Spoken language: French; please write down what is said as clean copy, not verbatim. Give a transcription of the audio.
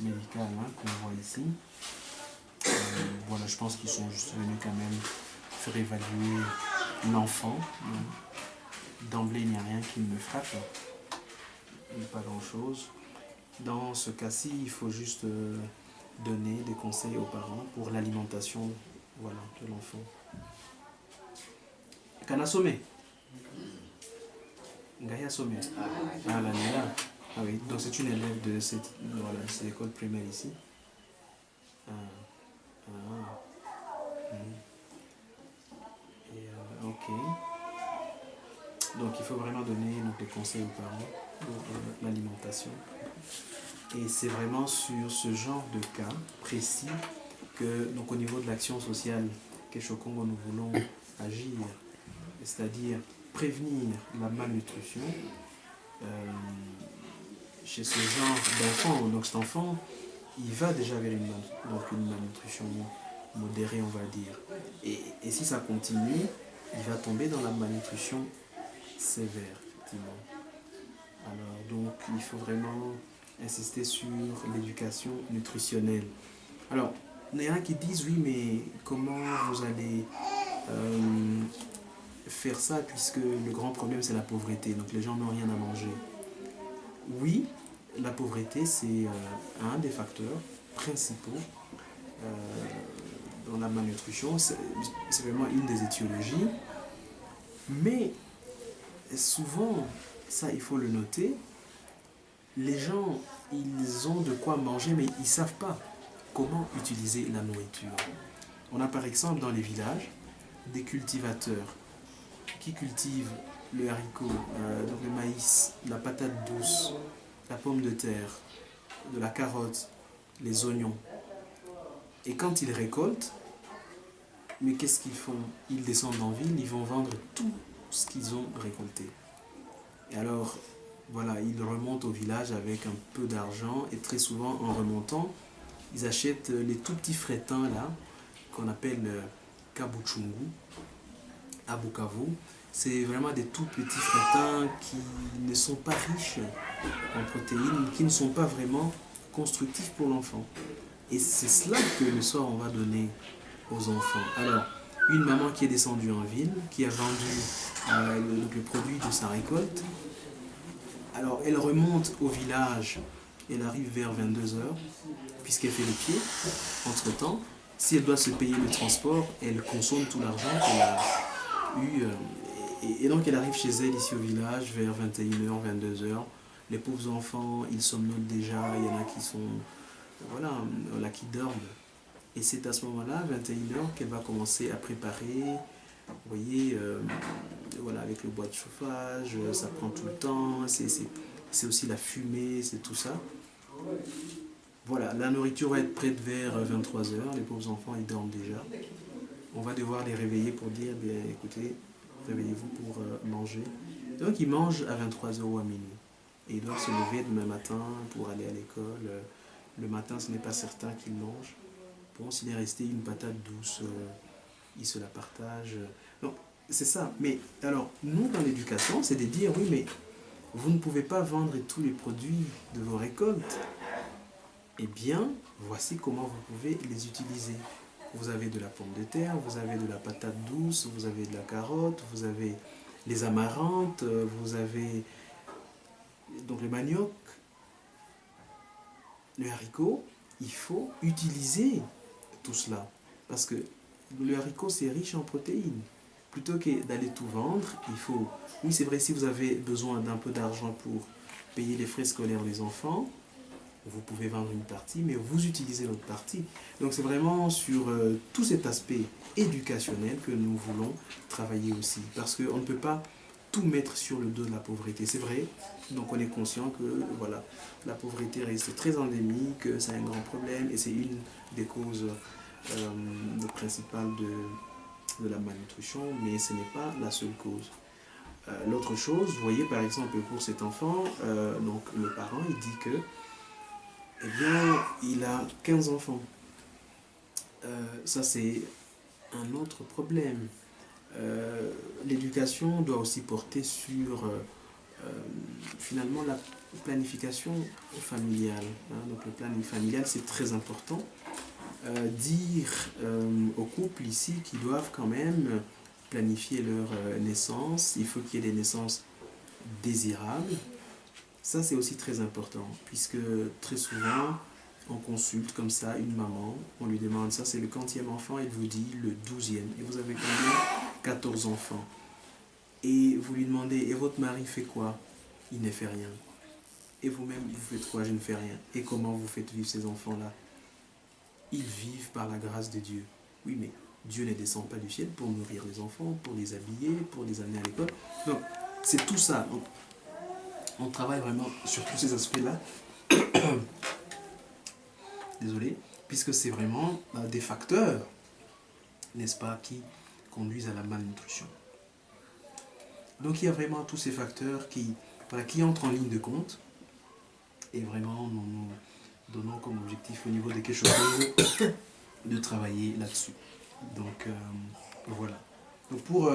médical hein, qu'on voit ici. Voilà, je pense qu'ils sont juste venus quand même faire évaluer l'enfant. D'emblée, il n'y a rien qui me frappe, pas grand-chose. Dans ce cas-ci, il faut juste donner des conseils aux parents pour l'alimentation voilà, de l'enfant. Kanasome Ngaya Some. Ah là là. Ah oui, donc c'est une élève de cette voilà, école primaire ici. Ah. Et ok. Donc il faut vraiment donner donc, des conseils aux parents pour l'alimentation. Et c'est vraiment sur ce genre de cas précis que, donc au niveau de l'action sociale Keshokongo, nous voulons agir, c'est-à-dire prévenir la malnutrition chez ce genre d'enfant. Donc cet enfant, il va déjà vers une malnutrition modérée, on va dire. Et si ça continue, il va tomber dans la malnutrition sévère, effectivement. Alors donc il faut vraiment insister sur l'éducation nutritionnelle. Alors, il y en a qui disent oui, mais comment vous allez faire ça puisque le grand problème c'est la pauvreté, donc les gens n'ont rien à manger. Oui, la pauvreté c'est un des facteurs principaux dans la malnutrition, c'est vraiment une des étiologies, mais souvent, ça il faut le noter, les gens ils ont de quoi manger mais ils ne savent pas comment utiliser la nourriture. On a par exemple dans les villages des cultivateurs qui cultivent le haricot, donc le maïs, la patate douce, la pomme de terre, de la carotte, les oignons. Et quand ils récoltent, mais qu'est-ce qu'ils font? Ils descendent en ville, ils vont vendre tout ce qu'ils ont récolté. Et alors, voilà, ils remontent au village avec un peu d'argent et très souvent en remontant, ils achètent les tout petits frétins là, qu'on appelle kabuchungu, à Bukavu. C'est vraiment des tout petits frétins qui ne sont pas riches en protéines, qui ne sont pas vraiment constructifs pour l'enfant. Et c'est cela que le soir on va donner aux enfants. Alors, une maman qui est descendue en ville, qui a vendu le produit de sa récolte, alors elle remonte au village, elle arrive vers 22 h, puisqu'elle fait le pied, entre-temps. Si elle doit se payer le transport, elle consomme tout l'argent qu'elle a eu. Et donc elle arrive chez elle ici au village vers 21 h, 22 h. Les pauvres enfants, ils somnolent déjà, il y en a qui sont, voilà, là, qui dorment. Et c'est à ce moment-là, 21 h, qu'elle va commencer à préparer. Vous voyez, voilà, avec le bois de chauffage, ça prend tout le temps, c'est aussi la fumée, c'est tout ça. Voilà, la nourriture va être prête vers 23 h, les pauvres enfants, ils dorment déjà. On va devoir les réveiller pour dire, bien écoutez, réveillez-vous pour manger. Donc ils mangent à 23 h ou à minuit. Et ils doivent se lever demain matin pour aller à l'école. Le matin, ce n'est pas certain qu'ils mangent. Bon, s'il est resté une patate douce, ils se la partagent. Donc, c'est ça. Mais alors, nous, dans l'éducation, c'est de dire, oui, mais vous ne pouvez pas vendre tous les produits de vos récoltes. Eh bien, voici comment vous pouvez les utiliser. Vous avez de la pomme de terre, vous avez de la patate douce, vous avez de la carotte, vous avez les amarantes, vous avez donc le manioc, le haricot. Il faut utiliser tout cela parce que le haricot c'est riche en protéines. Plutôt que d'aller tout vendre, il faut, oui c'est vrai, si vous avez besoin d'un peu d'argent pour payer les frais scolaires des enfants, vous pouvez vendre une partie, mais vous utilisez l'autre partie. Donc c'est vraiment sur tout cet aspect éducationnel que nous voulons travailler aussi. Parce qu'on ne peut pas tout mettre sur le dos de la pauvreté. C'est vrai, donc on est conscient que voilà, la pauvreté reste très endémique, c'est un grand problème et c'est une des causes principales de la malnutrition, mais ce n'est pas la seule cause. L'autre chose, vous voyez par exemple pour cet enfant, donc le parent il dit que eh bien, il a 15 enfants. Ça, c'est un autre problème. L'éducation doit aussi porter sur, finalement, planification familiale. Hein. Donc le planning familial, c'est très important. Dire aux couples ici qu'ils doivent quand même planifier leur naissance. Il faut qu'il y ait des naissances désirables. Ça, c'est aussi très important, puisque très souvent, on consulte comme ça une maman, on lui demande ça, c'est le quantième enfant, elle vous dit le 12e. Et vous avez combien? 14 enfants. Et vous lui demandez, et votre mari fait quoi? Il ne fait rien. Et vous-même, vous faites quoi? Je ne fais rien. Et comment vous faites vivre ces enfants-là? Ils vivent par la grâce de Dieu. Oui, mais Dieu ne descend pas du ciel pour nourrir les enfants, pour les habiller, pour les amener à l'école. Donc, c'est tout ça. Donc, on travaille vraiment sur tous ces aspects-là. Désolé, puisque c'est vraiment des facteurs, n'est-ce pas, qui conduisent à la malnutrition. Donc il y a vraiment tous ces facteurs qui entrent en ligne de compte, et vraiment nous donnons comme objectif au niveau de quelque chose de travailler là-dessus. Donc voilà. Donc pour